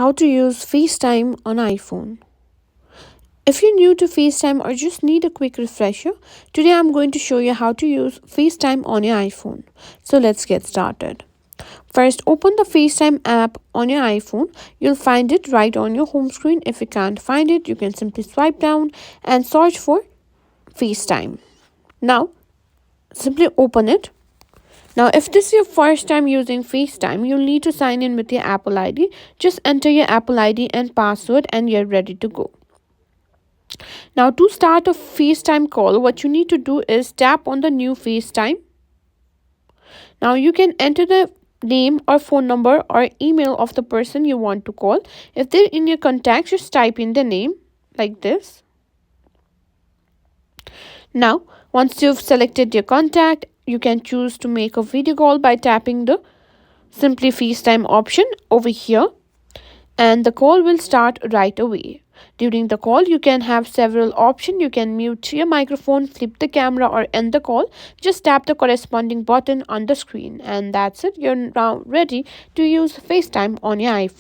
How to use FaceTime on iPhone. If you're new to FaceTime or just need a quick refresher, today I'm going to show you how to use FaceTime on your iPhone. So let's get started. First, open the FaceTime app on your iPhone. You'll find it right on your home screen. If you can't find it, you can simply swipe down and search for FaceTime. Now, simply open it. Now, if this is your first time using FaceTime, you'll need to sign in with your Apple ID. Just enter your Apple ID and password and you're ready to go. Now, to start a FaceTime call, what you need to do is tap on the new FaceTime. Now, you can enter the name or phone number or email of the person you want to call. If they're in your contacts, just type in the name like this. Now, once you've selected your contact, you can choose to make a video call by tapping the Simply FaceTime option over here, and the call will start right away. During the call, you can have several options. You can mute your microphone, flip the camera, or end the call. Just tap the corresponding button on the screen, and that's it. You're now ready to use FaceTime on your iPhone.